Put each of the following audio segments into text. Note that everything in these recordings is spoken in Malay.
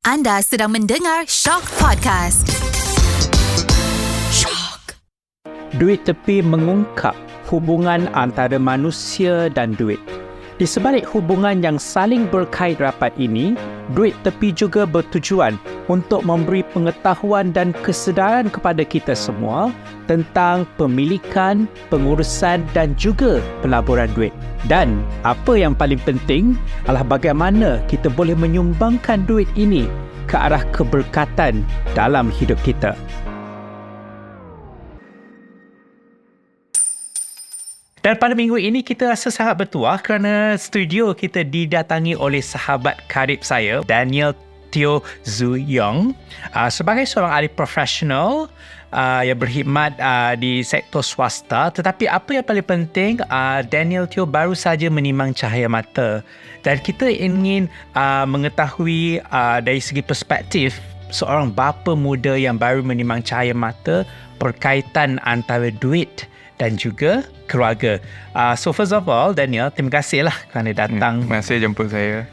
Anda sedang mendengar Shock Podcast. Shock. Duit tepi mengungkap hubungan antara manusia dan duit. Di sebalik hubungan yang saling berkait rapat ini, duit tepi juga bertujuan untuk memberi pengetahuan dan kesedaran kepada kita semua tentang pemilikan, pengurusan dan juga pelaburan duit. Dan apa yang paling penting adalah bagaimana kita boleh menyumbangkan duit ini ke arah keberkatan dalam hidup kita. Dan pada minggu ini kita rasa sangat bertuah kerana studio kita didatangi oleh sahabat karib saya, Daniel Teo Zu Yong, sebagai seorang ahli profesional yang berkhidmat di sektor swasta. Tetapi apa yang paling penting, Daniel Teo baru saja menimang cahaya mata. Dan kita ingin mengetahui dari segi perspektif seorang bapa muda yang baru menimang cahaya mata, perkaitan antara duit dan juga keluarga. So first of all, Daniel, terima kasihlah kerana datang. Terima kasih jemput saya.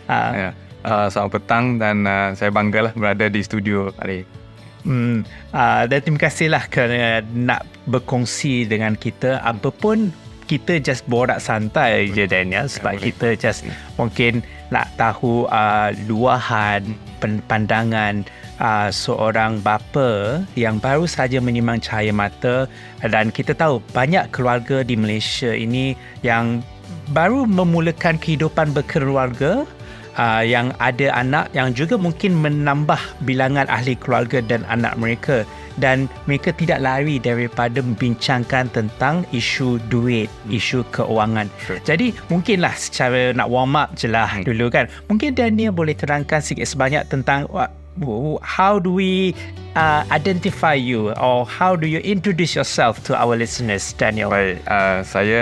Selamat petang dan saya banggalah berada di studio hari. Dan terima kasihlah kerana nak berkongsi dengan kita. Apa pun kita just borak santai je, Daniel, sebab kita just mungkin nak tahu luahan pandangan seorang bapa yang baru saja menimang cahaya mata. Dan kita tahu banyak keluarga di Malaysia ini yang baru memulakan kehidupan berkeluarga, yang ada anak, yang juga mungkin menambah bilangan ahli keluarga dan anak mereka, dan mereka tidak lari daripada membincangkan tentang isu duit, isu keuangan. Jadi mungkinlah secara nak warm up je lah dulu kan, mungkin Daniel boleh terangkan sikit sebanyak tentang how do we identify you, or how do you introduce yourself to our listeners, Daniel? Baik,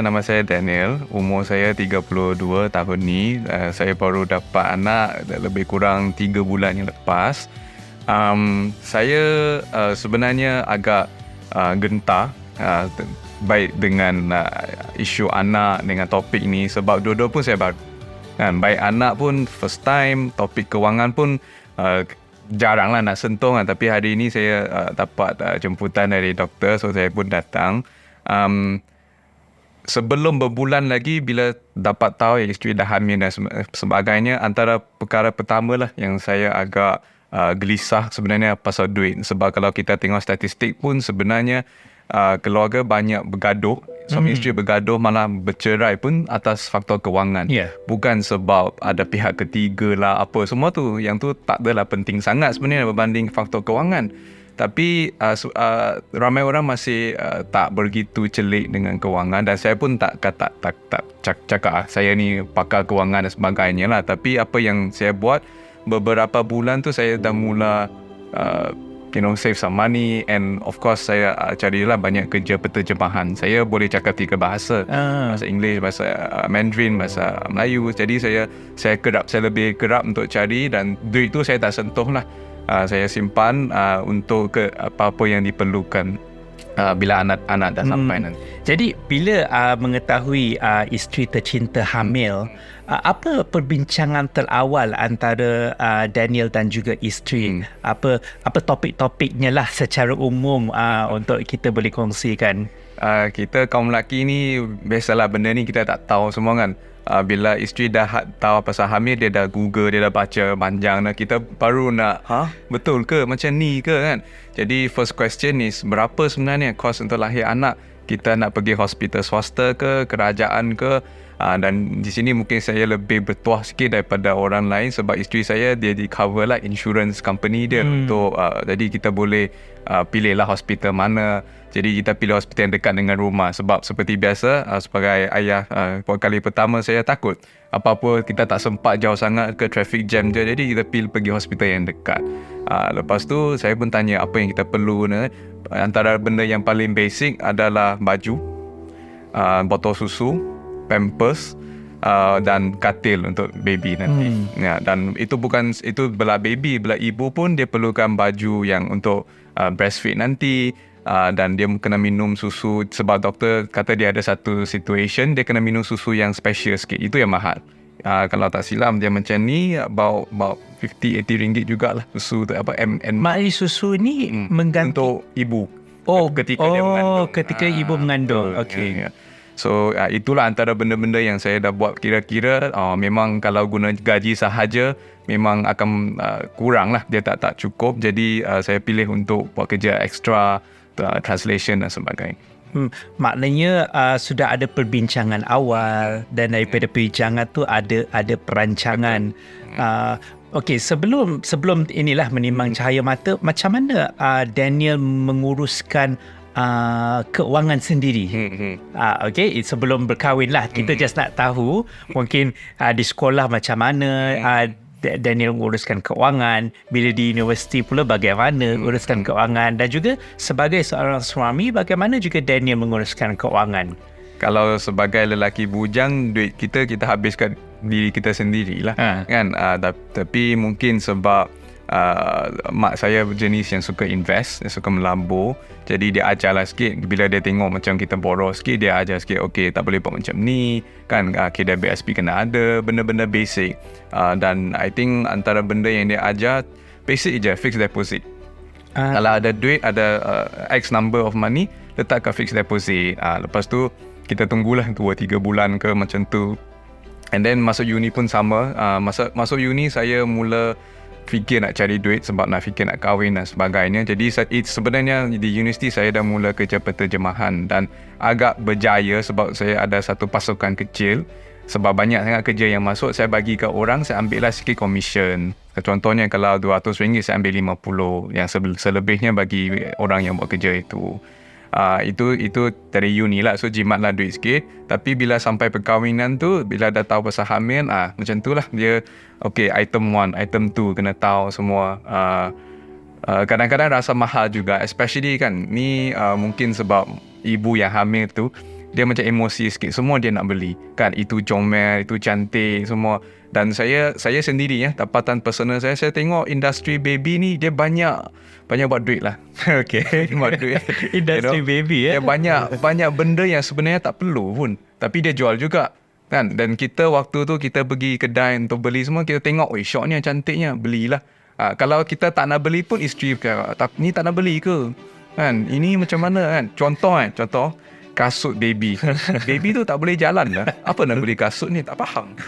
nama saya Daniel, umur saya 32 tahun ni. Saya baru dapat anak lebih kurang 3 bulan yang lepas. Saya sebenarnya agak gentar baik dengan isu anak, dengan topik ni, sebab dua-dua pun saya baru. Baik anak pun first time, topik kewangan pun jaranglah nak sentuh kan. Tapi hari ini saya dapat jemputan dari doktor, so saya pun datang. Sebelum berbulan lagi, bila dapat tahu isteri dah hamil dan sebagainya, antara perkara pertama lah yang saya agak gelisah sebenarnya pasal duit. Sebab kalau kita tengok statistik pun sebenarnya keluarga banyak bergaduh, suami isteri bergaduh, malah bercerai pun atas faktor kewangan. Bukan sebab ada pihak ketiga lah apa, semua tu, yang tu tak adalah penting sangat sebenarnya berbanding faktor kewangan. Tapi ramai orang masih tak begitu celik dengan kewangan, dan saya pun tak cakap saya ni pakar kewangan dan sebagainya lah. Tapi apa yang saya buat, beberapa bulan tu saya dah mula save some money, and of course saya carilah banyak kerja penterjemahan. Saya boleh cakap 3 bahasa, bahasa Inggeris, bahasa Mandarin, bahasa Melayu. Jadi saya lebih kerap untuk cari, dan duit tu saya tak sentuh lah. Saya simpan untuk apa-apa yang diperlukan bila anak dah sampai nanti. Jadi bila mengetahui isteri tercinta hamil, apa perbincangan terawal antara Daniel dan juga isteri? Apa topik-topiknya lah secara umum untuk kita boleh kongsikan? Kita kaum lelaki ni, biasalah benda ni kita tak tahu semua kan. Bila isteri dah tahu pasal hamil, dia dah Google, dia dah baca panjang, kita baru nak betul ke macam ni ke kan. Jadi first question is, berapa sebenarnya kos untuk lahir anak? Kita nak pergi hospital swasta ke, kerajaan ke? Dan di sini mungkin saya lebih bertuah sikit daripada orang lain, sebab isteri saya dia di cover lah insurance company dia untuk jadi kita boleh pilih lah hospital mana. Jadi kita pilih hospital yang dekat dengan rumah, sebab seperti biasa sebagai ayah, kali pertama saya takut apa-apa kita tak sempat jauh sangat ke traffic jam je, jadi kita pilih pergi hospital yang dekat. Lepas tu saya pun tanya apa yang kita perlu. Antara benda yang paling basic adalah baju, botol susu, pampers, dan katil untuk baby nanti. Dan itu belah baby, belah ibu pun dia perlukan baju yang untuk breastfeed nanti. Dan dia kena minum susu, sebab doktor kata dia ada satu situation dia kena minum susu yang special sikit, itu yang mahal. Kalau tak silap dia macam ni about 50-80 ringgit jugalah susu tu apa Maknanya susu ni mengganti untuk ibu. ketika dia mengandung. ketika ibu mengandung. Betul. Okey. Ya. So itulah antara benda-benda yang saya dah buat kira-kira memang kalau guna gaji sahaja memang akan kurang lah, dia tak cukup. Jadi saya pilih untuk buat kerja extra, translation dan sebagainya. Maknanya sudah ada perbincangan awal dan daripada perbincangan tu ada perancangan. Okey, sebelum inilah menimbang cahaya mata, macam mana Daniel menguruskan keuangan sendiri? Okey, sebelum berkahwin lah, kita just nak tahu mungkin di sekolah macam mana Daniel menguruskan keuangan, bila di universiti pula bagaimana uruskan keuangan, dan juga sebagai seorang suami bagaimana juga Daniel menguruskan keuangan. Kalau sebagai lelaki bujang, duit kita habiskan diri kita sendirilah, kan? Tapi mungkin sebab mak saya jenis yang suka invest, yang suka melabur, jadi dia ajarlah sikit. Bila dia tengok macam kita boros sikit, dia ajar sikit, okey tak boleh buat macam ni kan, KWSP kena ada, benda-benda basic. Dan I think antara benda yang dia ajar basic je, fixed deposit. Kalau ada duit, ada X number of money, letak kat fixed deposit. Lepas tu kita tunggulah 2-3 bulan ke macam tu. And then masuk uni pun sama. Masuk uni saya mula fikir nak cari duit sebab nak fikir nak kahwin dan sebagainya. Jadi sebenarnya di universiti saya dah mula kerja penterjemahan dan agak berjaya sebab saya ada satu pasukan kecil. Sebab banyak sangat kerja yang masuk, saya bagi ke orang, saya ambil lah sikit commission. Contohnya kalau RM200 saya ambil RM50, yang selebihnya bagi orang yang buat kerja itu. Itu dari uni lah, so jimatlah duit sikit. Tapi bila sampai perkahwinan tu, bila dah tahu pasal hamil, macam tu lah dia, okay, item 1, item 2 kena tahu semua. Kadang-kadang rasa mahal juga, especially kan ni mungkin sebab ibu yang hamil tu dia macam emosi sikit, semua dia nak beli kan, itu comel, itu cantik semua. Dan saya sendiri tapatan personal saya tengok industri baby ni dia banyak buat duit lah. Okay, buat duit. Industri baby dia banyak benda yang sebenarnya tak perlu pun, tapi dia jual juga kan. Dan kita waktu tu kita pergi kedai untuk beli semua, kita tengok, syok ni cantiknya, belilah. Kalau kita tak nak beli pun isteri kata, ni tak nak beli ke kan, ini macam mana kan. Contoh kasut baby. Baby tu tak boleh jalan lah. Apa nak beli kasut ni? Tak faham.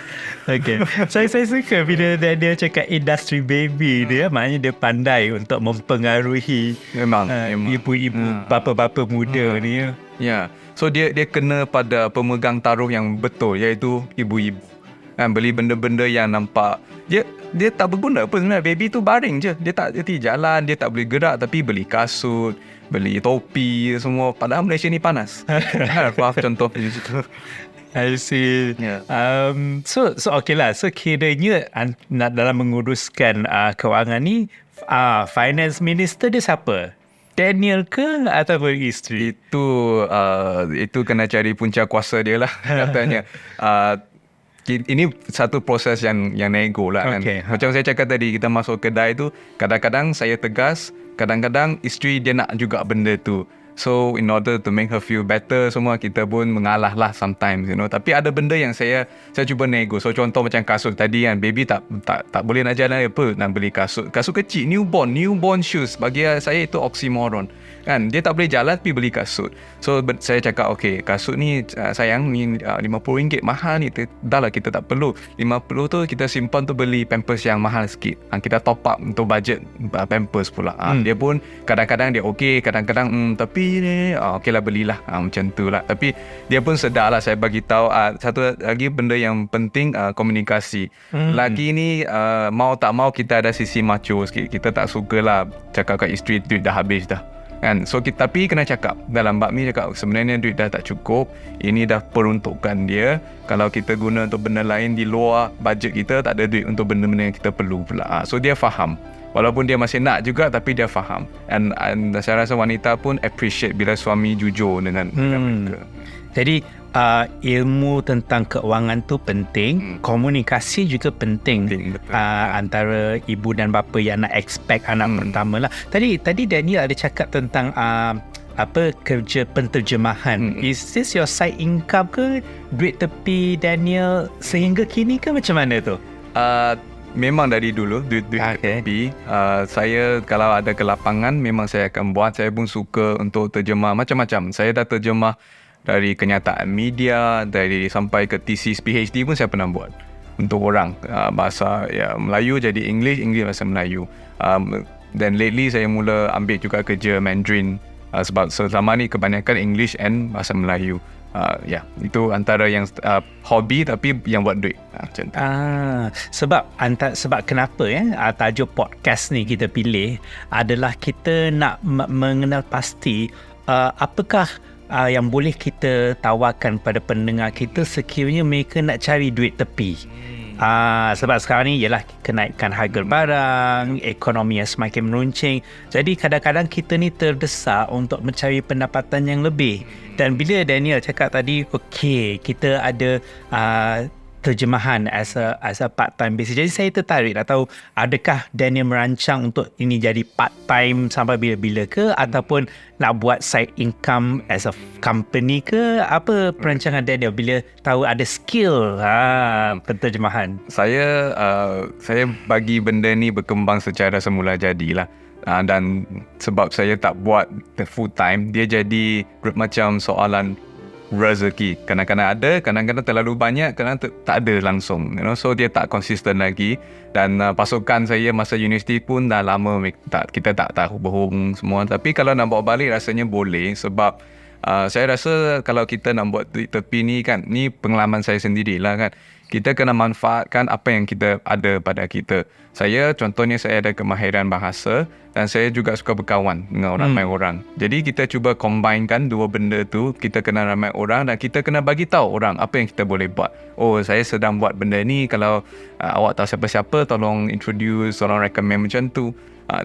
Okay. Saya suka bila dia cakap industri baby dia, maknanya dia pandai untuk mempengaruhi memang. ibu-ibu, bapa-bapa muda ni. Ya. So dia kena pada pemegang taruh yang betul, iaitu ibu-ibu. Kan, beli benda-benda yang nampak dia tak berguna pun sebenarnya. Baby tu baring je. Dia tak jalan, dia tak boleh gerak, tapi beli kasut, beli topi semua. Padahal Malaysia ni panas. Maaf contoh macam. I see. Yeah. So okay lah. So kiranya dalam menguruskan keuangan ni, finance minister dia siapa? Daniel ke ataupun isteri? Itu kena cari punca kuasa dia lah katanya. Ini satu proses yang nego lah kan. Macam saya cakap tadi, kita masuk kedai tu, kadang-kadang saya tegas, kadang-kadang isteri dia nak juga benda tu. So in order to make her feel better, semua kita pun mengalah lah sometimes, Tapi ada benda yang saya cuba nego. So contoh macam kasut tadi kan, baby tak boleh nak jalan apa, nak beli kasut kecil, newborn shoes. Bagi saya itu oxymoron kan. Dia tak boleh jalan tapi beli kasut. So saya cakap, okay, kasut ni sayang ni RM50 mahal ni, dah lah kita tak perlu. 50 tu kita simpan tu beli pampers yang mahal sikit. Kita top up untuk budget pampers pula. Dia pun kadang-kadang dia okay, kadang-kadang tapi ni okey lah, belilah macam tu lah. Tapi dia pun sedar lah. Saya bagi tahu satu lagi benda yang penting, komunikasi. Lagi ni mau tak mau kita ada sisi macho sikit. Kita tak suka lah cakap kat isteri duit dah habis dah kan. So tapi kena cakap dalam bab ni, cakap sebenarnya duit dah tak cukup, ini dah peruntukan dia. Kalau kita guna untuk benda lain di luar bajet kita, tak ada duit untuk benda-benda yang kita perlu pula. So dia faham. Walaupun dia masih nak juga, tapi dia faham. And saya rasa wanita pun appreciate bila suami jujur dengan mereka. Jadi ilmu tentang keuangan tu penting, komunikasi juga penting, antara ibu dan bapa yang nak expect anak pertama lah. Tadi Daniel ada cakap tentang kerja penterjemahan. Is this your side income ke? Duit tepi Daniel sehingga kini ke macam mana tu? Memang dari dulu duit tepi. Saya kalau ada kelapangan memang saya akan buat. Saya pun suka untuk terjemah macam-macam. Saya dah terjemah dari kenyataan media, dari sampai ke thesis PhD pun saya pernah buat untuk orang, bahasa Melayu jadi English bahasa Melayu. Dan lately saya mula ambil juga kerja Mandarin, sebab selama ni kebanyakan English and bahasa Melayu. Itu antara yang hobi tapi yang buat duit macam tu. Sebab kenapa tajuk podcast ni kita pilih adalah kita nak mengenal pasti apakah yang boleh kita tawarkan pada pendengar kita sekiranya mereka nak cari duit tepi. Sebab sekarang ni ialah kenaikan harga barang, ekonomi yang semakin meruncing. Jadi kadang-kadang kita ni terdesak untuk mencari pendapatan yang lebih. Dan bila Daniel cakap tadi, okey, kita ada terjemahan as a part-time basis. Jadi saya tertarik nak tahu, adakah Daniel merancang untuk ini jadi part-time sampai bila-bila ke, ataupun nak buat side income as a company ke? Apa perancangan Daniel bila tahu ada skill penterjemahan? Saya bagi benda ni berkembang secara semula jadilah. Dan sebab saya tak buat full time, dia jadi macam soalan rezeki. Kadang-kadang ada, kadang-kadang terlalu banyak, kadang-kadang tak ada langsung, so dia tak konsisten lagi. Dan pasukan saya masa universiti pun dah lama kita tak tahu berhubung semua. Tapi kalau nak bawa balik rasanya boleh, sebab saya rasa kalau kita nak buat tepi ni kan, ni pengalaman saya sendirilah kan, kita kena manfaatkan apa yang kita ada pada kita. Contohnya saya ada kemahiran bahasa dan saya juga suka berkawan dengan ramai orang. Jadi kita cuba combinekan dua benda tu, kita kenal ramai orang dan kita kena bagi tahu orang apa yang kita boleh buat. Oh, saya sedang buat benda ni, kalau awak tahu siapa-siapa tolong introduce, tolong recommend macam tu.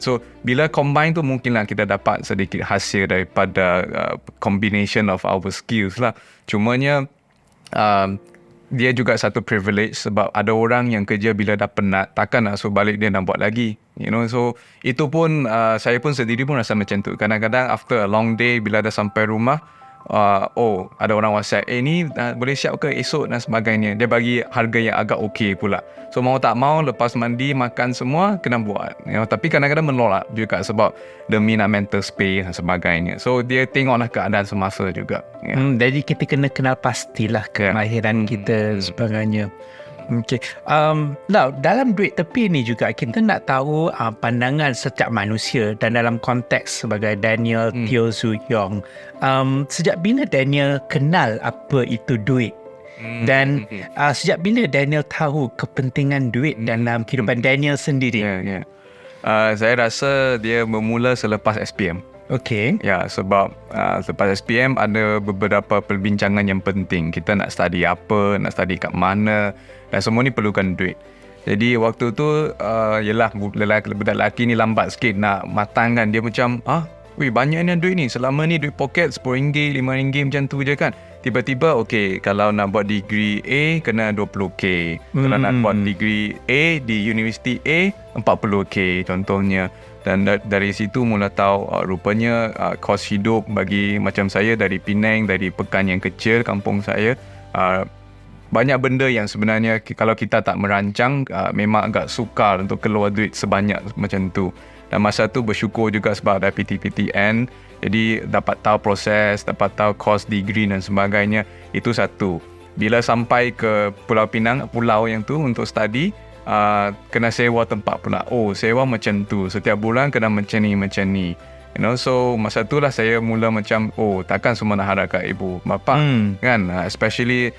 So bila combine tu mungkinlah kita dapat sedikit hasil daripada combination of our skills lah. Cumanya dia juga satu privilege sebab ada orang yang kerja bila dah penat, takkan nak suruh balik dia nak buat lagi. So itu pun saya pun sendiri pun rasa macam tu. Kadang-kadang after a long day, bila dah sampai rumah, ada orang WhatsApp, ni boleh siap ke esok dan sebagainya. Dia bagi harga yang agak okey pula. So mau tak mau, lepas mandi, makan semua, kena buat. Tapi kadang-kadang menolak juga sebab demi nak mental space dan sebagainya. So dia tengoklah keadaan semasa juga. Jadi kita kena kenal pastilah kemahiran kita dan sebagainya. Okay. Now, dalam duit tepi ni juga kita nak tahu pandangan setiap manusia, dan dalam konteks sebagai Daniel Teo Zu Yong, sejak bila Daniel kenal apa itu duit? Dan sejak bila Daniel tahu kepentingan duit dalam kehidupan Daniel sendiri? Saya rasa dia bermula selepas SPM. Okey. Sebab selepas SPM ada beberapa perbincangan yang penting. Kita nak study apa, nak study kat mana, dan semua ni perlukan duit. Jadi waktu tu budak lelaki ni lambat sikit nak matangkan. Dia macam banyaknya duit ni. Selama ni duit poket RM10, RM5 macam tu je kan. Tiba-tiba kalau nak buat degree A kena 20k. Kalau nak buat degree A di universiti A 40k contohnya. Dan dari situ mula tahu rupanya kos hidup bagi macam saya dari Penang, dari Pekan yang kecil kampung saya, banyak benda yang sebenarnya kalau kita tak merancang memang agak sukar untuk keluar duit sebanyak macam tu. Dan masa tu bersyukur juga sebab ada PTPTN, jadi dapat tahu proses, dapat tahu kos degree dan sebagainya. Itu satu. Bila sampai ke Pulau Pinang, pulau yang tu untuk study, kena sewa tempat pula. Sewa macam tu, setiap bulan kena macam ni. So masa tu lah saya mula macam takkan semua nak harap kat ibu bapa kan, especially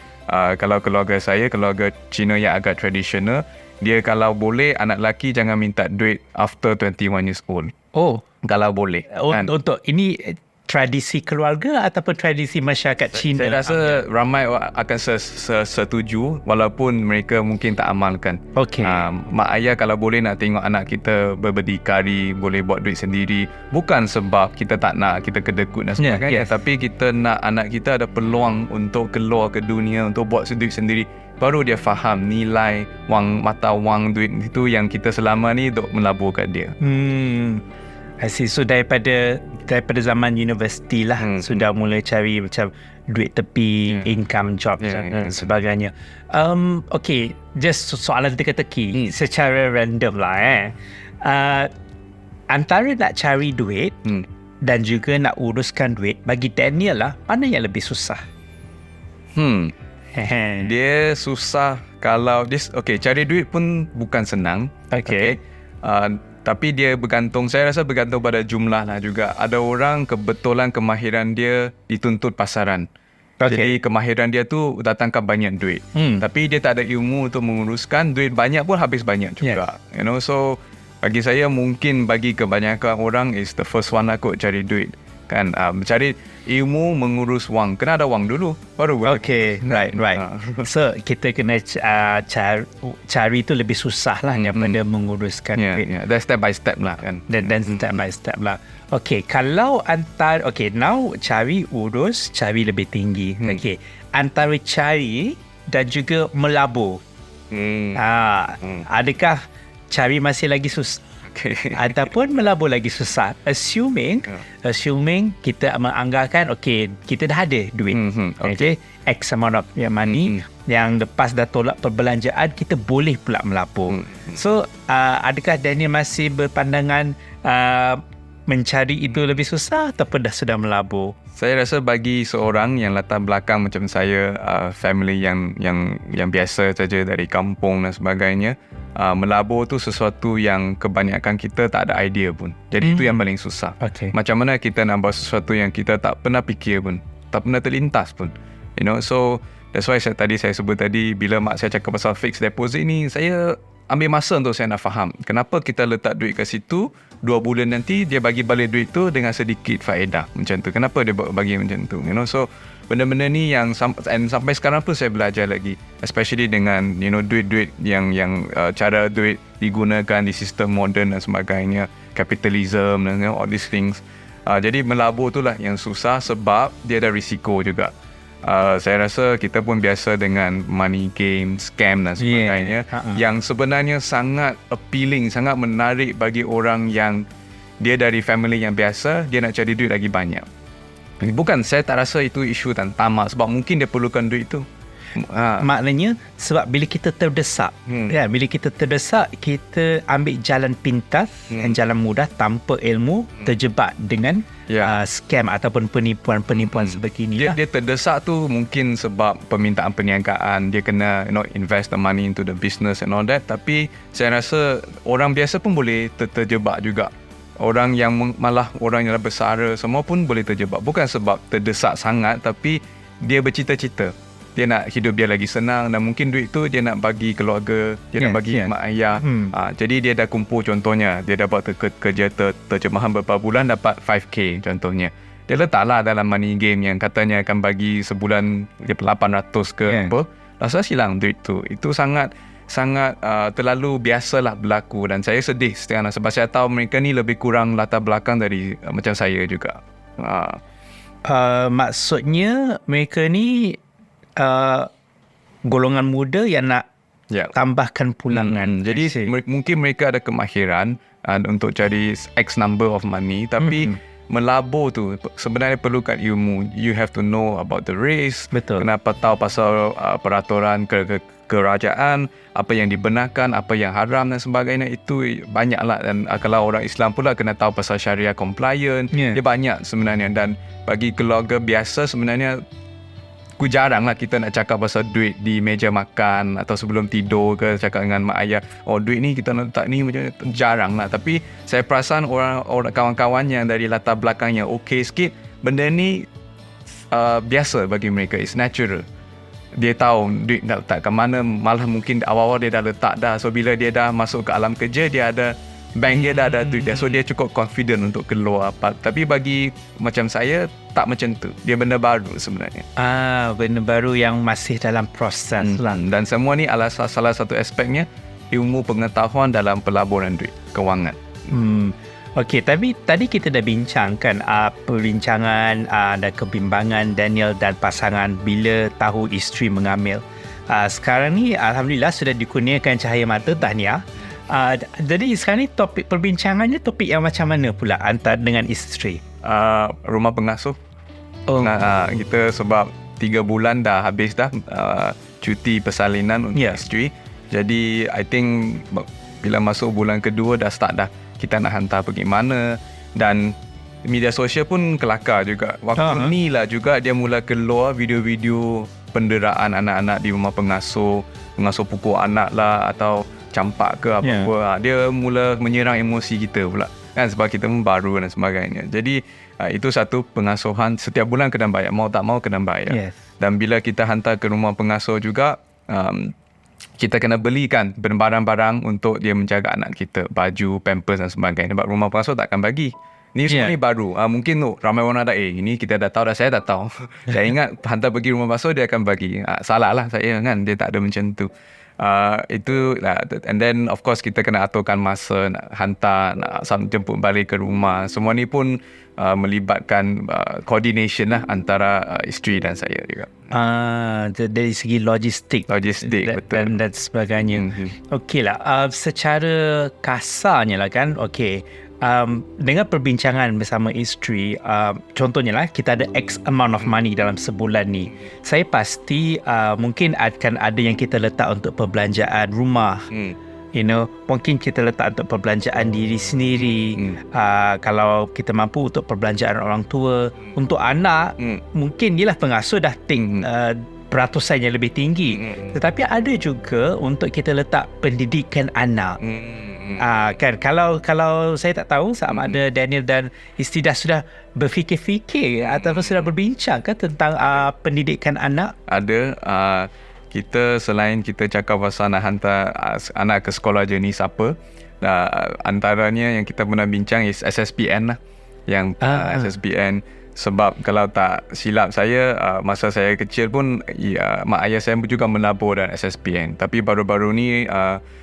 kalau keluarga saya, keluarga Cina yang agak tradisional, dia kalau boleh anak lelaki jangan minta duit after 21 years old. Kalau boleh kan? Untuk ini tradisi keluarga ataupun tradisi masyarakat Cina? Saya rasa ramai akan setuju walaupun mereka mungkin tak amalkan. Mak ayah kalau boleh nak tengok anak kita berberdikari, boleh buat duit sendiri. Bukan sebab kita tak nak, kita kedekut dan sebagainya, tapi kita nak anak kita ada peluang untuk keluar ke dunia, untuk buat duit sendiri. Baru dia faham nilai mata wang duit itu yang kita selama ni duk melabur kat dia. I see. So daripada daripada zaman universiti lah sudah mula cari macam duit tepi, income job dan sebagainya. Okay, just soalan teka-teki secara random lah antara nak cari duit dan juga nak uruskan duit, bagi Daniel lah, mana yang lebih susah? Dia susah kalau cari duit pun bukan senang. Okay. Tapi dia bergantung, saya rasa bergantung pada jumlah lah juga. Ada orang kebetulan kemahiran dia dituntut pasaran. Jadi kemahiran dia tu datangkan banyak duit. Tapi dia tak ada ilmu untuk menguruskan, duit banyak pun habis banyak juga. You know, so bagi saya mungkin bagi kebanyakan orang is the first one lah kot cari duit. Kan cari ilmu mengurus wang, kena ada wang dulu baru right. So kita kena cari tu lebih susah lah daripada menguruskan duit. That's step by step lah kan. Dan step by step lah. Okay, kalau now cari lebih tinggi. Okay, antara cari dan juga melabur, adakah cari masih lagi susah ataupun melabur lagi susah, assuming kita menganggarkan kita dah ada duit, X amount of money yang lepas dah tolak perbelanjaan, kita boleh pula melabur. So adakah Daniel masih berpandangan mencari itu lebih susah ataupun dah sudah melabur? Saya rasa bagi seorang yang latar belakang macam saya, family yang biasa saja dari kampung dan sebagainya, melabur tu sesuatu yang kebanyakan kita tak ada idea pun. Jadi itu yang paling susah. Macam mana kita nak buat sesuatu yang kita tak pernah fikir pun, tak pernah terlintas pun. You know, so that's why saya sebut tadi, bila mak saya cakap pasal fixed deposit ni, saya ambil masa untuk saya nak faham kenapa kita letak duit kat situ, 2 bulan nanti dia bagi balik duit tu dengan sedikit faedah macam tu. Kenapa dia bagi macam tu? You know, so benda-benda ni yang sampai sekarang pun saya belajar lagi, especially dengan duit-duit yang cara duit digunakan di sistem moden dan sebagainya, capitalism dan all these things. Jadi melabur tu lah yang susah sebab dia ada risiko juga. Saya rasa kita pun biasa dengan money game, scam dan sebagainya, yang sebenarnya sangat appealing, sangat menarik bagi orang yang dia dari family yang biasa, dia nak cari duit lagi banyak. Bukan, saya tak rasa itu isu dan tamak, sebab mungkin dia perlukan duit tu. Maknanya sebab bila kita terdesak, bila kita terdesak, kita ambil jalan pintas dan jalan mudah tanpa ilmu, terjebak dengan scam ataupun penipuan sebegini. Dia terdesak tu mungkin sebab permintaan perniagaan, dia kena invest the money into the business and all that. Tapi saya rasa orang biasa pun boleh terjebak juga. Orang yang malah orang yang bersara semua pun boleh terjebak. Bukan sebab terdesak sangat, tapi dia bercita-cita, dia nak hidup dia lagi senang, dan mungkin duit tu dia nak bagi keluarga, dia nak bagi mak ayah. Jadi dia dah kumpul, contohnya dia dapat kerja terjemahan beberapa bulan, dapat 5K contohnya. Dia letaklah dalam money game yang katanya akan bagi sebulan 800 ke apa. Rasa hilang duit tu. Itu sangat terlalu biasalah berlaku, dan saya sedih setengah sebab saya tahu mereka ni lebih kurang latar belakang dari macam saya juga. Maksudnya mereka ni golongan muda yang nak tambahkan pulangan. Jadi mungkin mereka ada kemahiran untuk cari X number of money, tapi melabur tu sebenarnya perlukan ilmu. You have to know about the risk. Betul. Kenapa tahu pasal peraturan kerajaan, apa yang dibenarkan, apa yang haram dan sebagainya. Itu banyaklah, dan kalau orang Islam pula kena tahu pasal syariah compliant. Dia banyak sebenarnya, dan bagi keluarga biasa sebenarnya jarang lah kita nak cakap pasal duit di meja makan atau sebelum tidur ke, cakap dengan mak ayah, duit ni kita nak letak ni, macam jarang lah. Tapi saya perasan orang kawan-kawan yang dari latar belakang yang okey sikit, benda ni biasa bagi mereka, it's natural. Dia tahu duit nak letak ke mana, malah mungkin awal-awal dia dah letak dah. So bila dia dah masuk ke alam kerja, dia ada bank, dia dah ada duit dah. So dia cukup confident untuk keluar apa. Tapi bagi macam saya, tak macam tu. Dia benda baru sebenarnya. Benda baru yang masih dalam proses lah. Dan semua ni adalah salah satu aspeknya ilmu pengetahuan dalam pelaburan duit, kewangan. Okey, tapi tadi kita dah bincangkan perbincangan dan kebimbangan Daniel dan pasangan bila tahu isteri mengamil. Sekarang ni alhamdulillah sudah dikurniakan cahaya mata, tahniah. Jadi sekarang ni topik perbincangannya topik yang macam mana pula antara dengan isteri? Rumah pengasuh. Kita sebab 3 bulan dah habis dah cuti persalinan untuk isteri. Jadi I think bila masuk bulan kedua dah start dah kita nak hantar pergi mana, dan media sosial pun kelakar juga. Waktu ni lah juga dia mula keluar video-video penderaan anak-anak di rumah pengasuh pukul anak lah atau campak ke apa-apa. Dia mula menyerang emosi kita pula kan, sebab kita pun baru dan sebagainya. Jadi itu satu pengasuhan setiap bulan kena bayar, mau tak mau kena bayar. Dan bila kita hantar ke rumah pengasuh juga, kita kena belikan barang-barang untuk dia menjaga anak kita, baju, pampers dan sebagainya. Sebab rumah pengasuh takkan bagi. Ni semua ni baru. Mungkin ramai orang dah ini kita dah tahu dah, saya tak tahu. Saya ingat hantar pergi rumah pengasuh dia akan bagi. Salah lah saya kan, dia tak ada macam tu. Itu lah. And then of course kita kena aturkan masa nak hantar, nak jemput balik ke rumah. Semua ni pun melibatkan coordination lah antara isteri dan saya juga. Dari segi logistik betul dan sebagainya. Okey lah, secara kasarnya lah kan, dengan perbincangan bersama isteri, contohnya lah kita ada X amount of money dalam sebulan ni, saya pasti mungkin akan ada yang kita letak untuk perbelanjaan rumah. Mungkin kita letak untuk perbelanjaan diri sendiri. Kalau kita mampu untuk perbelanjaan orang tua. Untuk anak, mungkin yelah pengasuh dah peratusan yang lebih tinggi. Tetapi ada juga untuk kita letak pendidikan anak. Kan kalau saya tak tahu sama ada Daniel dan isteri sudah berfikir-fikir ataupun sudah berbincang kan tentang pendidikan anak. Ada. Kita selain kita cakap pasal nak hantar anak ke sekolah jenis apa, antaranya yang kita pernah bincang is SSPN lah. Yang SSPN, sebab kalau tak silap saya, masa saya kecil pun mak ayah saya juga menabur dan SSPN. Tapi baru-baru ni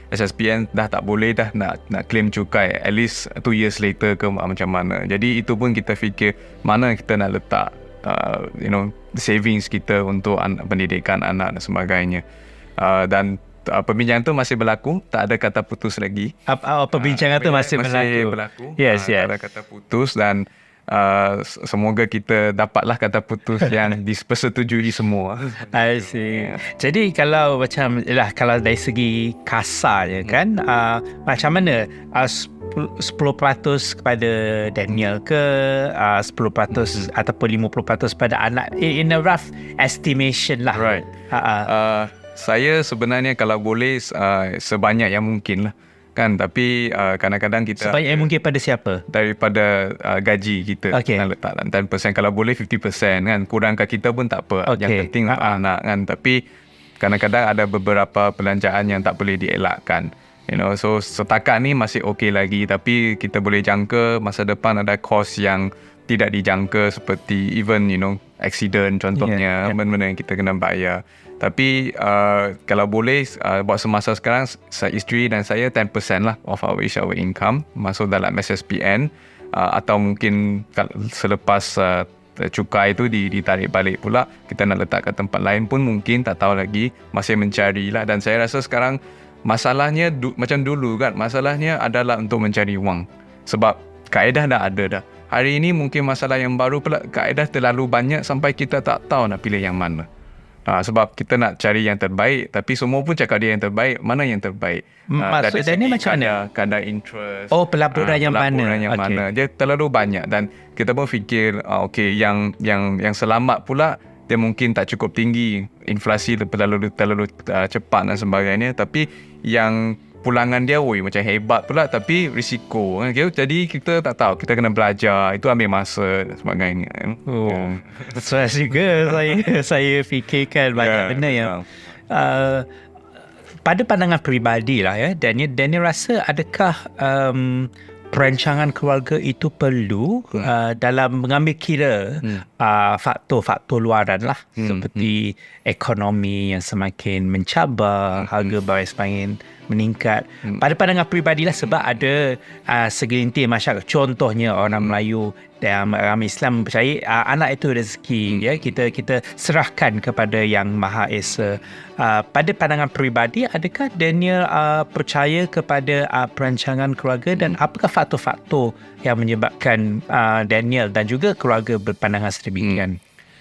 SSPN dah tak boleh dah nak claim cukai at least 2 years later ke macam mana. Jadi itu pun kita fikir mana kita nak letak savings kita untuk pendidikan anak dan sebagainya. Dan perbincangan tu masih berlaku, tak ada kata putus lagi. Perbincangan tu masih berlaku. Yes. Tak ada kata putus, dan semoga kita dapatlah kata putus yang dipersetujui semua. I see. Jadi kalau macam kalau dari segi kasarnya kan, macam mana 10% kepada Daniel ke 10% ataupun 50% pada anak, in a rough estimation lah. Right. Saya sebenarnya kalau boleh sebanyak yang mungkin lah kan, tapi kadang-kadang kita sebanyak yang mungkin pada siapa? Daripada gaji kita nak letak 10%, kalau boleh 50% kan, kurangkan kita pun tak apa. Yang penting anak kan. Tapi kadang-kadang ada beberapa belanjaan yang tak boleh dielakkan. So setakat ni masih okey lagi, tapi kita boleh jangka masa depan ada kos yang tidak dijangka, seperti even accident contohnya, benda-benda yang kita kena bayar. Tapi kalau boleh buat semasa sekarang, isteri dan saya 10% lah of our income masuk dalam SSPN, atau mungkin selepas cukai tu ditarik balik pula, kita nak letak ke tempat lain pun mungkin, tak tahu lagi, masih mencari lah. Dan saya rasa sekarang masalahnya macam dulu kan, masalahnya adalah untuk mencari wang, sebab kaedah dah ada dah. Hari ini mungkin masalah yang baru pula, kaedah terlalu banyak sampai kita tak tahu nak pilih yang mana. Sebab kita nak cari yang terbaik, tapi semua pun cakap dia yang terbaik. Mana yang terbaik? Maksudnya ni macam mana? Kadar interest. Pelaburan yang mana? Mana. Dia terlalu banyak, dan kita pun fikir yang selamat pula dia mungkin tak cukup tinggi, inflasi terlalu cepat dan sebagainya. Tapi yang pulangan dia macam hebat pula, tapi risiko kan. Jadi kita tak tahu, kita kena belajar, itu ambil masa dan sebagainya. Saya juga saya fikirkan banyak benda yang pada pandangan peribadi lah ya, Daniel rasa adakah perancangan keluarga itu perlu dalam mengambil kira faktor-faktor luaran lah, seperti ekonomi yang semakin mencabar, harga barang semakin meningkat. Pada pandangan peribadilah, sebab ada segelintir masyarakat, contohnya orang Melayu dan orang Islam percaya anak itu rezeki, ya, kita serahkan kepada Yang Maha Esa. Pada pandangan peribadi, adakah Daniel percaya kepada perancangan keluarga, dan apakah faktor-faktor yang menyebabkan Daniel dan juga keluarga berpandangan sedemikian?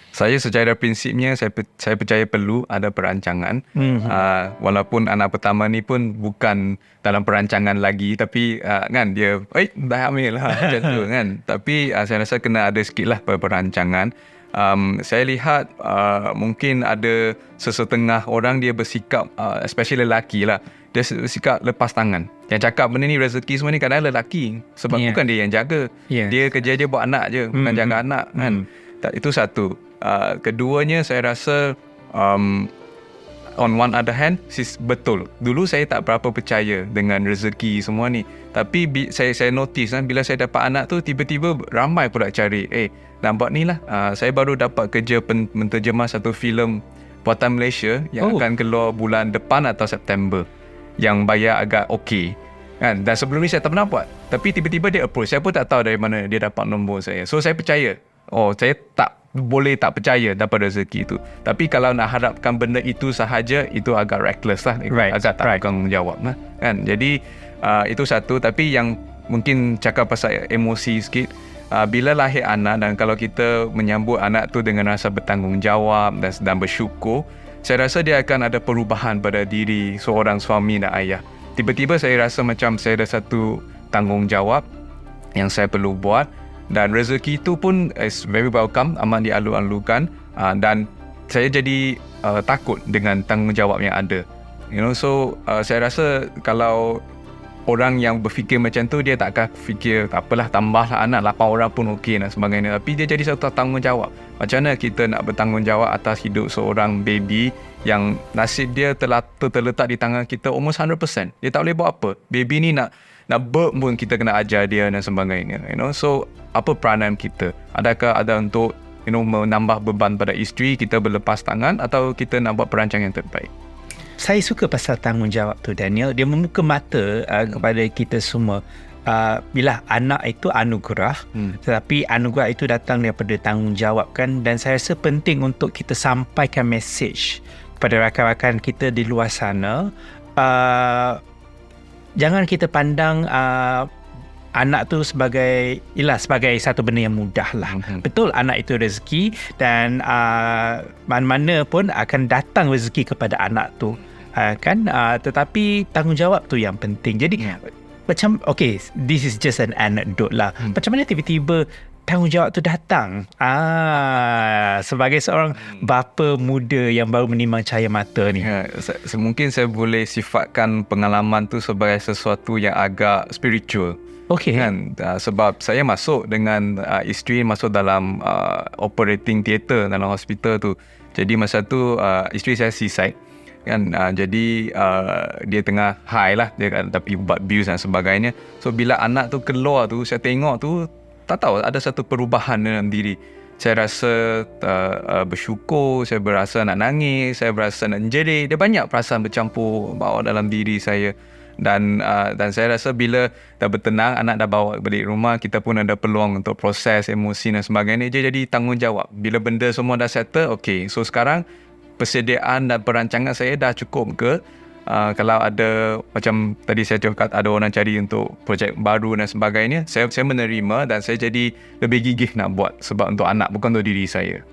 Saya secara prinsipnya saya percaya perlu ada perancangan. Walaupun anak pertama ni pun bukan dalam perancangan lagi, tapi kan dia dah hamil lah macam tu kan. Tapi saya rasa kena ada sikitlah perancangan. Saya lihat mungkin ada sesetengah orang dia bersikap, especially lelaki lah, dia bersikap lepas tangan. Yang cakap benda ni rezeki semua ni kadang lelaki, sebab bukan dia yang jaga. Dia kerja je buat anak je, bukan jaga anak kan. Itu satu. Keduanya saya rasa on one other hand, betul, dulu saya tak berapa percaya dengan rezeki semua ni, tapi saya notice bila saya dapat anak tu, tiba-tiba ramai pula cari nampak ni lah, saya baru dapat kerja menterjemah satu filem buatan Malaysia yang akan keluar bulan depan atau September, yang bayar agak okey kan. Dan sebelum ni saya tak pernah buat, tapi tiba-tiba dia approach, saya pun tak tahu dari mana dia dapat nombor saya. So saya percaya, saya tak boleh tak percaya dapat rezeki itu. Tapi kalau nak harapkan benda itu sahaja, itu agak reckless lah, agak tak bertanggungjawab lah kan. Jadi itu satu. Tapi yang mungkin cakap pasal emosi sikit, bila lahir anak, dan kalau kita menyambut anak tu dengan rasa bertanggungjawab dan bersyukur, saya rasa dia akan ada perubahan pada diri seorang suami dan ayah. Tiba-tiba saya rasa macam saya ada satu tanggungjawab yang saya perlu buat, dan rezeki itu pun is very welcome, amat dialu-alukan, dan saya jadi takut dengan tanggungjawab yang ada, so saya rasa kalau orang yang berfikir macam tu, dia tak akan fikir tak apalah, tambahlah anak 8 orang pun okey dan sebagainya, tapi dia jadi satu tanggungjawab. Macam mana kita nak bertanggungjawab atas hidup seorang baby yang nasib dia terletak di tangan kita almost 100%. Dia tak boleh buat apa. Baby ni nak burp pun kita kena ajar dia dan sebagainya, so apa peranan kita? Adakah ada untuk menambah beban pada isteri, kita berlepas tangan, atau kita nak buat perancangan yang terbaik? Saya suka pasal tanggungjawab tu, Daniel. Dia membuka mata kepada kita semua. Bila anak itu anugerah, tetapi anugerah itu datang daripada tanggungjawab kan. Dan saya rasa penting untuk kita sampaikan mesej kepada rakan-rakan kita di luar sana. Jangan kita pandang anak tu sebagai satu benda yang mudah lah. Betul, anak itu rezeki, dan mana-mana pun akan datang rezeki kepada anak tu, kan. Tetapi tanggungjawab tu yang penting. Jadi macam this is just an anecdote lah. Macam mana tiba-tiba tanggungjawab tu datang sebagai seorang bapa muda yang baru menimang cahaya mata ni? Mungkin saya boleh sifatkan pengalaman tu sebagai sesuatu yang agak spiritual. Kan? Sebab saya masuk dengan isteri masuk dalam operating theatre dalam hospital tu. Jadi masa tu isteri saya seaside kan. Jadi dia tengah high lah, dia kan, tapi buat bills dan sebagainya. So bila anak tu keluar tu, saya tengok tu, tak tahu ada satu perubahan dalam diri. Saya rasa bersyukur, saya berasa nak nangis, saya berasa nak jerit. Dia banyak perasaan bercampur bawa dalam diri saya. Dan saya rasa bila dah bertenang, anak dah bawa balik rumah, kita pun ada peluang untuk proses emosi dan sebagainya. Dia jadi tanggungjawab. Bila benda semua dah settle, so sekarang persediaan dan perancangan saya dah cukup ke? Kalau ada, macam tadi saya cakap, ada orang cari untuk projek baru dan sebagainya, saya menerima, dan saya jadi lebih gigih nak buat, sebab untuk anak, bukan untuk diri saya.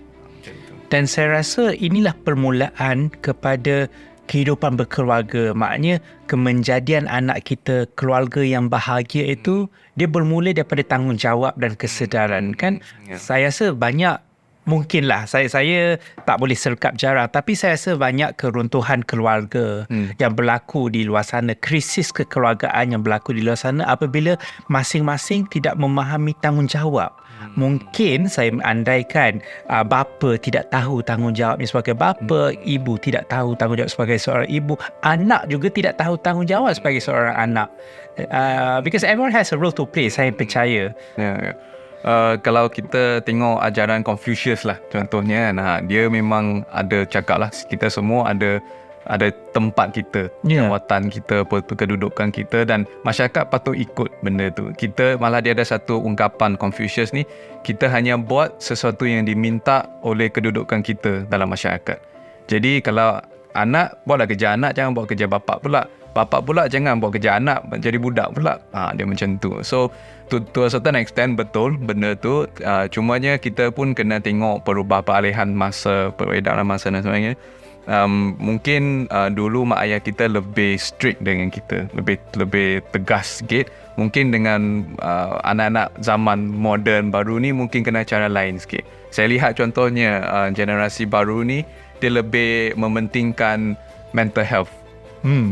Dan saya rasa inilah permulaan kepada kehidupan berkeluarga. Maknanya kemenjadian anak kita keluarga yang bahagia itu, dia bermula daripada tanggungjawab dan kesedaran, kan. Saya rasa banyak, mungkinlah saya tak boleh serkap jarang, tapi saya rasa banyak keruntuhan keluarga yang berlaku di luar sana, krisis kekeluargaan yang berlaku di luar sana apabila masing-masing tidak memahami tanggungjawab. Mungkin saya andaikan bapa tidak tahu tanggungjawabnya sebagai bapa, ibu tidak tahu tanggungjawab sebagai seorang ibu, anak juga tidak tahu tanggungjawab sebagai seorang anak. Because everyone has a role to play, saya percaya. Kalau kita tengok ajaran Confucius lah contohnya, dia memang ada cakap lah, kita semua ada ada tempat kita, Ya. jawatan kita, kedudukan kita, dan masyarakat patut ikut benda tu. Kita malah dia ada satu ungkapan Confucius ni, kita hanya buat sesuatu yang diminta oleh kedudukan kita dalam masyarakat. Jadi kalau anak, buatlah kerja anak, jangan buat kerja bapak pula. Bapak pula jangan buat kerja anak, jadi budak pula. Dia macam tu. So to a certain extent betul benda tu, cumanya kita pun kena tengok peralihan masa, peredaran masa dan sebagainya. Mungkin dulu mak ayah kita lebih strict dengan kita, lebih tegas sikit. Mungkin dengan anak-anak zaman moden baru ni mungkin kena cara lain sikit. Saya lihat contohnya generasi baru ni dia lebih mementingkan mental health.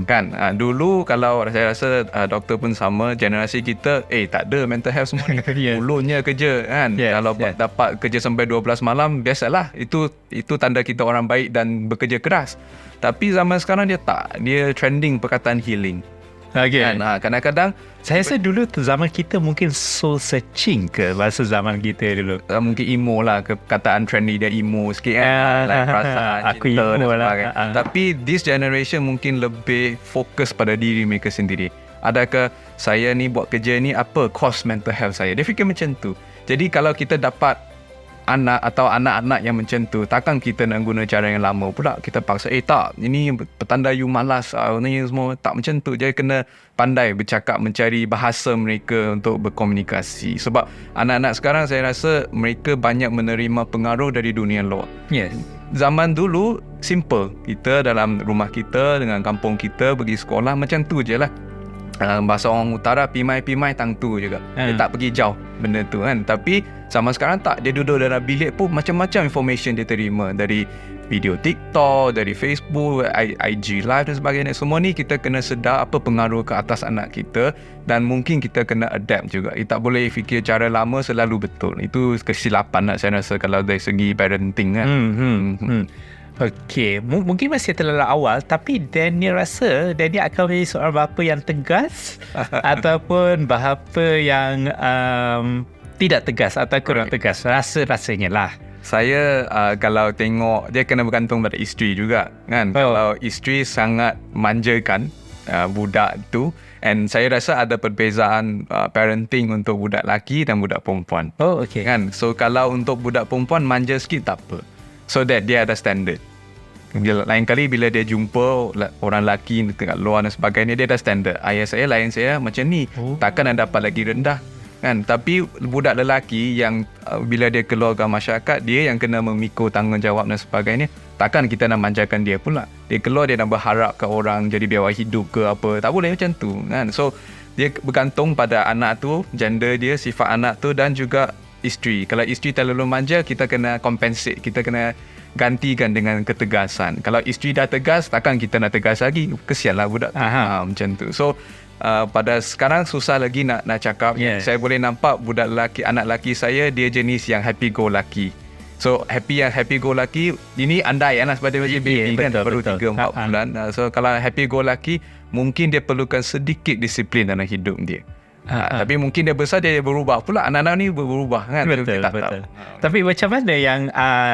Kan dulu kalau saya rasa doktor pun sama, generasi kita tak ada mental health semua ni. Yeah. Ulunnya kerja kan. Yes, Kalau yes. dapat kerja sampai 12 malam, biasalah, itu tanda kita orang baik dan bekerja keras. Tapi zaman sekarang dia tak, dia trending perkataan healing Okay. kan. Kadang-kadang Saya rasa dulu tu zaman kita mungkin soul searching ke bahasa zaman kita dulu. mungkin emo lah, perkataan trendy dia emo sikit kan, like perasaan aku cinta dan emo lah. sebagainya. Tapi this generation mungkin lebih fokus pada diri mereka sendiri. Adakah saya ni buat kerja ni, apa cost mental health saya? Dia fikir macam tu. Jadi kalau kita dapat anak atau anak-anak yang macam tu, takkan kita nak guna cara yang lama pula. Kita paksa, tak, ini petanda you malas, ni semua. Tak macam tu. Jadi kena pandai bercakap, mencari bahasa mereka untuk berkomunikasi. Sebab anak-anak sekarang saya rasa mereka banyak menerima pengaruh dari dunia luar. Yes. Zaman dulu simple, kita dalam rumah kita dengan kampung kita pergi sekolah macam tu je lah. Bahasa orang utara, pimai-pimai tang tu juga. Dia tak pergi jauh benda tu kan. Tapi zaman sekarang tak, dia duduk dalam bilik pun macam-macam information dia terima, dari video TikTok, dari Facebook, IG live dan sebagainya. Semua ni kita kena sedar apa pengaruh ke atas anak kita, dan mungkin kita kena adapt juga. Kita tak boleh fikir cara lama selalu betul. Itu kesilapan lah saya rasa kalau dari segi parenting kan. Okey, mungkin masih terlalu awal, tapi Daniel rasa Daniel akan menjadi seorang bapa yang tegas ataupun bapa yang tidak tegas atau kurang tegas, rasanya lah. Saya kalau tengok, dia kena bergantung pada isteri juga kan. Kalau isteri sangat manjakan budak tu, and saya rasa ada perbezaan parenting untuk budak lelaki dan budak perempuan. Oh, okey. Kan? So kalau untuk budak perempuan manja sikit tak apa. So that dia ada standard. Lain kali bila dia jumpa orang lelaki dekat luar dan sebagainya, dia ada standard. Ayah saya, lain saya macam ni. Takkan nak dapat lagi rendah. Kan? Tapi budak lelaki yang bila dia keluarkan masyarakat, dia yang kena memikul tanggungjawab dan sebagainya. Takkan kita nak manjakan dia pula. Dia keluar, dia nak berharap ke orang jadi biawak hidup ke apa. Tak boleh macam tu. Kan? So dia bergantung pada anak tu, gender dia, sifat anak tu, dan juga isteri. Kalau isteri terlalu manja, kita kena compensate, kita kena gantikan dengan ketegasan. Kalau isteri dah tegas, takkan kita nak tegas lagi. Kesianlah budak tu. Macam tu. So pada sekarang susah lagi nak cakap. Saya boleh nampak budak lelaki, anak lelaki saya, dia jenis yang happy go lucky. So happy go lucky ini andai sebab dia masih baby kan, baru 3-4 bulan. So kalau happy go lucky, mungkin dia perlukan sedikit disiplin dalam hidup dia. Tapi mungkin dia besar, dia berubah pula. Anak-anak ni berubah kan. Betul. Tapi macam mana yang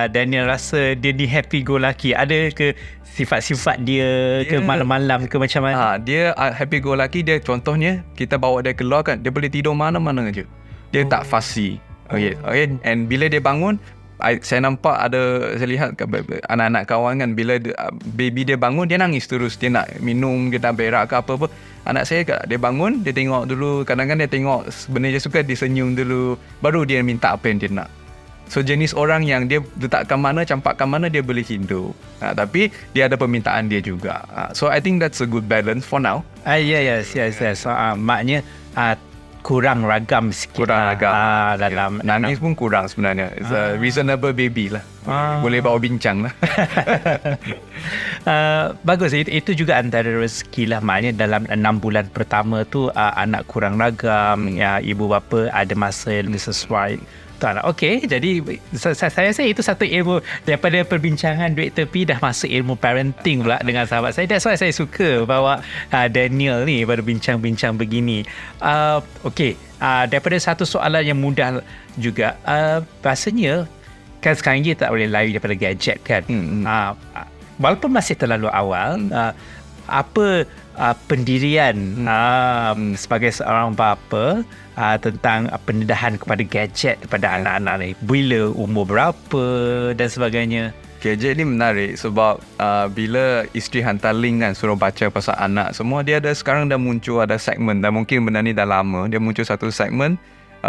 Daniel rasa dia ni happy go lucky? Ada ke sifat-sifat dia ke malam-malam ke macam mana? Dia happy go lucky. Dia contohnya, kita bawa dia keluar kan, dia boleh tidur mana-mana je. Dia tak fussy. Okay. And bila dia bangun, saya nampak saya lihat anak-anak kawan kan, bila baby dia bangun, dia nangis terus. Dia nak minum, dia nak berak ke apa-apa. Anak saya dia bangun, dia tengok dulu. Kadang-kadang dia tengok benda dia suka, dia senyum dulu, baru dia minta apa yang dia nak. So jenis orang yang dia letakkan mana, campakkan mana, dia boleh hidup. Tapi dia ada permintaan dia juga. So I think that's a good balance for now. Yes. Maknanya kurang ragam sikit. Dalam nangis pun kurang sebenarnya. It's a reasonable baby lah. Boleh bawa bincang lah. Bagus. Itu juga antara rezeki lah. Maknanya dalam 6 bulan pertama tu anak kurang ragam, ibu bapa ada masa yang sesuai. Okey, jadi saya rasa itu satu ilmu daripada perbincangan duit tepi, dah masuk ilmu parenting pula dengan sahabat saya. That's why saya suka bawa Daniel ni berbincang-bincang begini. Okey, daripada satu soalan yang mudah juga, rasanya kan sekarang ni tak boleh lari daripada gadget kan. walaupun masih terlalu awal, apa pendirian sebagai seorang bapa tentang pendedahan kepada gadget kepada anak-anak ni, bila umur berapa dan sebagainya. Gadget ni menarik sebab bila isteri hantar link kan, suruh baca pasal anak semua, dia ada sekarang dah muncul ada segmen, dan mungkin benda ni dah lama dia muncul satu segmen.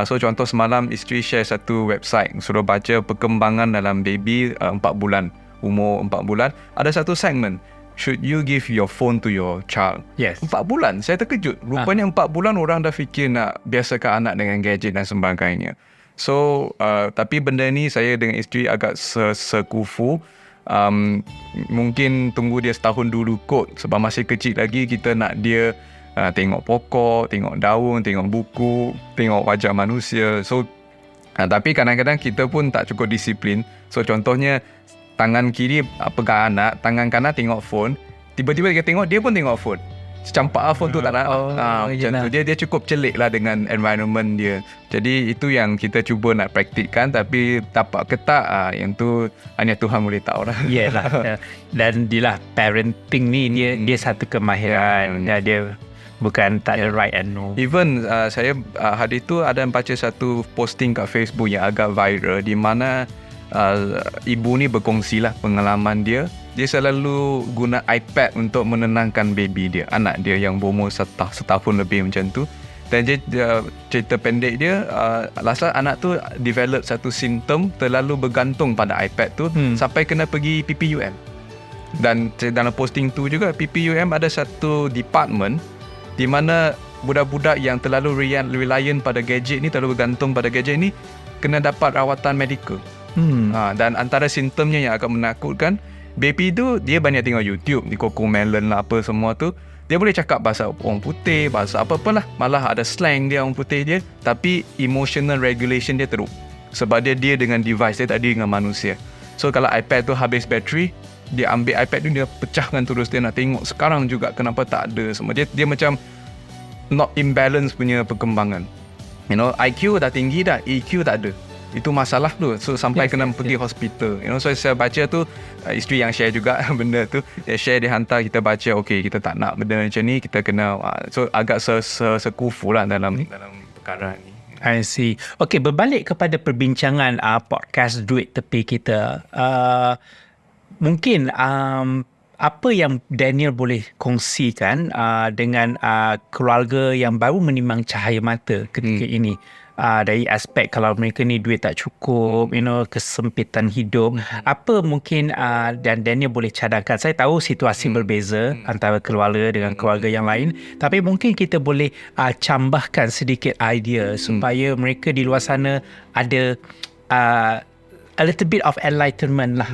So contoh semalam isteri share satu website suruh baca perkembangan dalam baby 4 bulan, umur 4 bulan. Ada satu segmen, should you give your phone to your child? Yes. 4 bulan, saya terkejut. Rupanya 4 bulan orang dah fikir nak biasakan anak dengan gadget dan sebagainya. So tapi benda ni saya dengan isteri agak sekufu. Mungkin tunggu dia setahun dulu kot, sebab masih kecil lagi. Kita nak dia tengok pokok, tengok daun, tengok buku, tengok wajah manusia. So tapi kadang-kadang kita pun tak cukup disiplin. So contohnya tangan kiri pegang anak, tangan kanan tengok phone. Tiba-tiba dia tengok, dia pun tengok phone. Campak phone tu tak nak. Macam tu. Dia cukup celik lah dengan environment dia. Jadi itu yang kita cuba nak praktikkan. Tapi dapat ke tak, yang tu hanya Tuhan boleh tahu lah. Yalah. Dan dia parenting ni dia satu kemahiran. Dia bukan tak ada right and no. Even saya hari tu ada baca satu posting kat Facebook yang agak viral, di mana ibu ni berkongsi lah pengalaman dia. Dia selalu guna iPad untuk menenangkan baby dia, anak dia yang berumur setahun lebih macam tu. Dan dia, cerita pendek dia, last anak tu develop satu simptom terlalu bergantung pada iPad tu sampai kena pergi PPUM. Dan dalam posting tu juga, PPUM ada satu department di mana budak-budak yang terlalu reliant pada gadget ni, terlalu bergantung pada gadget ni, kena dapat rawatan medikal. Dan antara simptomnya yang agak menakutkan, baby tu dia banyak tengok YouTube, di Cocomelon lah apa semua tu. Dia boleh cakap bahasa orang putih, bahasa apa-apa lah. Malah ada slang dia orang putih dia. Tapi emotional regulation dia teruk. Sebab dia dengan device, dia tak ada dengan manusia. So kalau iPad tu habis bateri, dia ambil iPad tu, dia pecahkan terus. Dia nak tengok sekarang juga kenapa tak ada semua. Dia macam not imbalance punya perkembangan. You know, IQ dah tinggi dah, EQ tak ada. Itu masalah tu. So sampai kena pergi hospital. You know, so saya baca tu, isteri yang share juga benda tu. Dia share, dia hantar, kita baca, okay, kita tak nak benda macam ni, kita kena so agak sekufu lah dalam perkara ni. I see. Okay, berbalik kepada perbincangan podcast Duit Tepi kita. Mungkin apa yang Daniel boleh kongsikan dengan keluarga yang baru menimang cahaya mata ketika ini, dari aspek kalau mereka ni duit tak cukup, you know, kesempitan hidup, apa mungkin dan Daniel boleh cadangkan. Saya tahu situasi berbeza antara keluarga dengan keluarga yang lain, tapi mungkin kita boleh cambahkan sedikit idea supaya mereka di luar sana ada a little bit of enlightenment lah,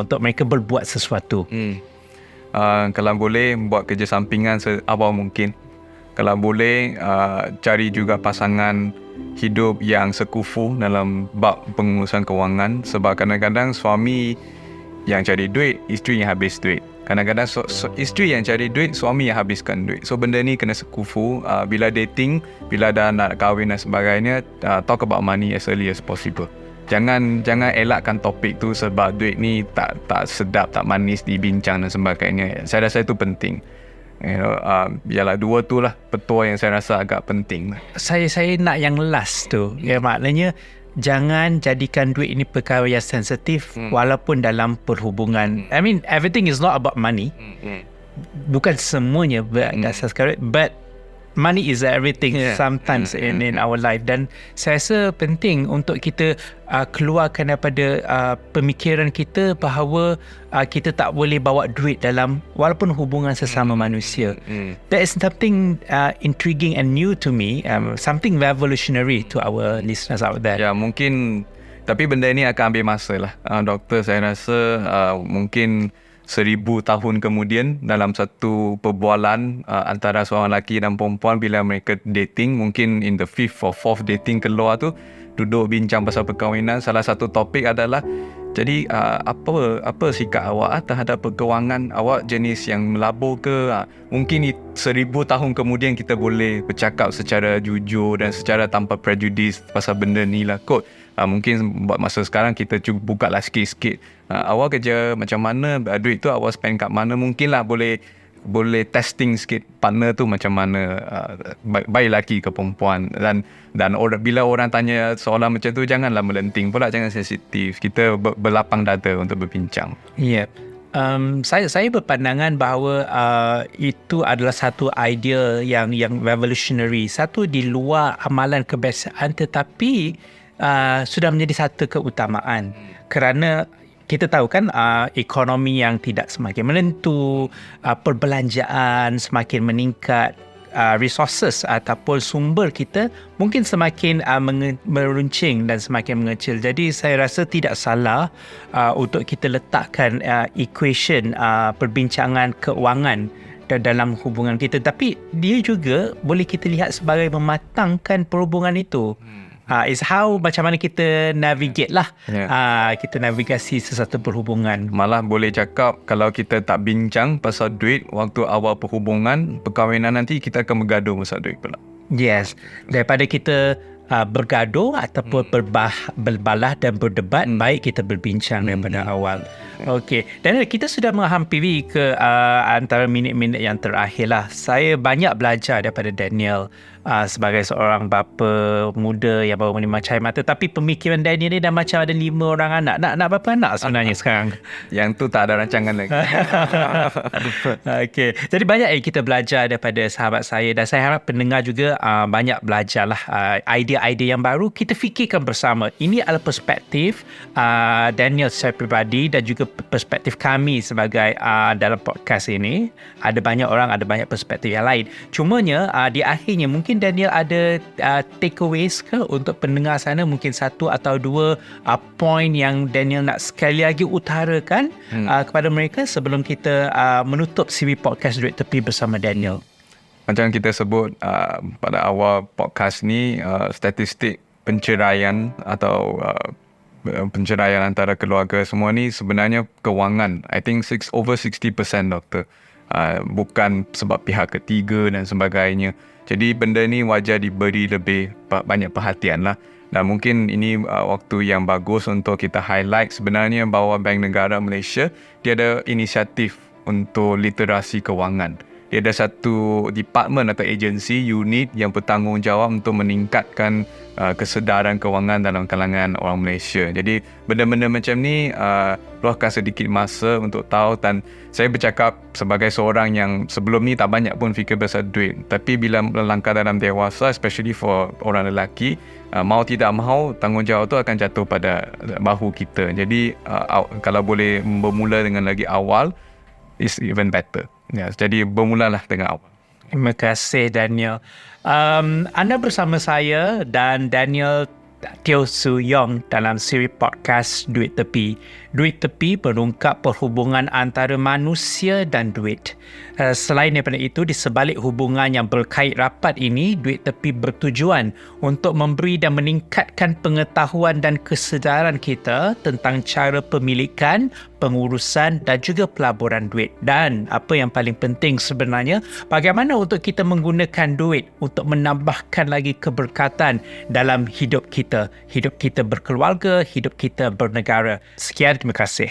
untuk mereka berbuat sesuatu. Kalau boleh buat kerja sampingan seawal mungkin. Kalau boleh cari juga pasangan hidup yang sekufu dalam bab pengurusan kewangan. Sebab kadang-kadang suami yang cari duit, isteri yang habis duit. Kadang-kadang isteri yang cari duit, suami yang habiskan duit. So benda ni kena sekufu. Bila dating, bila dah nak kahwin dan sebagainya, talk about money as early as possible. Jangan elakkan topik tu sebab duit ni tak sedap, tak manis dibincang dan sebagainya. Saya rasa itu penting. You know, yalah, dua tu lah petua yang saya rasa agak penting. Saya nak yang last tu. Ya, maknanya jangan jadikan duit ini perkara yang sensitif walaupun dalam perhubungan. I mean, everything is not about money. Bukan semuanya berasas karat, but money is everything sometimes in our life. Dan saya rasa penting untuk kita keluarkan daripada pemikiran kita bahawa kita tak boleh bawa duit dalam walaupun hubungan sesama manusia. That is something intriguing and new to me, something revolutionary to our listeners out there. Ya, mungkin, tapi benda ni akan ambil masa lah. Doktor, saya rasa mungkin 1000 tahun kemudian dalam satu perbualan antara seorang lelaki dan perempuan, bila mereka dating, mungkin in the 5th or 4th dating keluar tu, duduk bincang pasal perkahwinan, salah satu topik adalah, jadi apa sikap awak terhadap perkewangan awak, jenis yang melabur ke? Mungkin 1000 tahun kemudian kita boleh bercakap secara jujur dan secara tanpa prejudis pasal benda ni lah kot. Mungkin buat masa sekarang kita cuba buka lah sikit-sikit. Awal kerja macam mana, duit tu awal spend kat mana, mungkin lah boleh testing sikit partner tu macam mana, baik lelaki ke perempuan, dan bila orang tanya soalan macam tu, janganlah melenting pula, jangan sensitif, kita berlapang dada untuk berbincang. Ya. Saya berpandangan bahawa itu adalah satu idea yang revolutionary, satu di luar amalan kebiasaan, tetapi sudah menjadi satu keutamaan kerana kita tahu kan ekonomi yang tidak semakin menentu, perbelanjaan semakin meningkat, resources ataupun sumber kita mungkin semakin meruncing dan semakin mengecil. Jadi saya rasa tidak salah untuk kita letakkan equation perbincangan keuangan dalam hubungan kita, tapi dia juga boleh kita lihat sebagai mematangkan perhubungan itu. Is how macam mana kita navigate lah, kita navigasi sesuatu perhubungan. Malah boleh cakap kalau kita tak bincang pasal duit waktu awal perhubungan, perkahwinan nanti kita akan bergaduh pasal duit pula. Yes, daripada kita bergaduh ataupun berbalah dan berdebat, baik kita berbincang daripada awal. Okey, dan kita sudah menghampiri ke antara minit-minit yang terakhir lah. Saya banyak belajar daripada Daniel sebagai seorang bapa muda yang baru menerima cahaya mata. Tapi pemikiran Daniel ni dah macam ada 5 orang anak. Nak berapa anak sebenarnya sekarang? Yang tu tak ada rancangan lagi. Okey, jadi banyak yang kita belajar daripada sahabat saya, dan saya harap pendengar juga banyak belajar lah idea-idea yang baru. Kita fikirkan bersama. Ini adalah perspektif Daniel secara peribadi dan juga perspektif kami sebagai dalam podcast ini. Ada banyak orang, ada banyak perspektif yang lain. Cumanya di akhirnya mungkin Daniel ada takeaways ke untuk pendengar sana, mungkin 1 atau 2 point yang Daniel nak sekali lagi utarakan kepada mereka sebelum kita menutup siri podcast Duit Tepi bersama Daniel. Macam kita sebut pada awal podcast ni, statistik penceraian atau penceraian antara keluarga semua ni sebenarnya kewangan. I think over 60%, doktor. Bukan sebab pihak ketiga dan sebagainya. Jadi benda ni wajar diberi lebih banyak perhatian lah. Dan mungkin ini waktu yang bagus untuk kita highlight sebenarnya bahawa Bank Negara Malaysia, dia ada inisiatif untuk literasi kewangan. Dia ada satu department atau agensi, unit yang bertanggungjawab untuk meningkatkan kesedaran kewangan dalam kalangan orang Malaysia. Jadi benda-benda macam ni luahkan sedikit masa untuk tahu, dan saya bercakap sebagai seorang yang sebelum ni tak banyak pun fikir pasal duit, tapi bila melangkah dalam dewasa, especially for orang lelaki, mau tidak mau tanggungjawab tu akan jatuh pada bahu kita. Jadi kalau boleh bermula dengan lagi awal, is even better. Jadi bermulalah dengan awal. Terima kasih Daniel. Anda bersama saya dan Daniel Teo Su Yong dalam siri podcast Duit Tepi. Duit Tepi mengungkap perhubungan antara manusia dan duit. Selain daripada itu, di sebalik hubungan yang berkait rapat ini, Duit Tepi bertujuan untuk memberi dan meningkatkan pengetahuan dan kesedaran kita tentang cara pemilikan, pengurusan dan juga pelaburan duit. Dan apa yang paling penting sebenarnya, bagaimana untuk kita menggunakan duit untuk menambahkan lagi keberkatan dalam hidup kita berkeluarga, hidup kita bernegara. Sekian, terima kasih.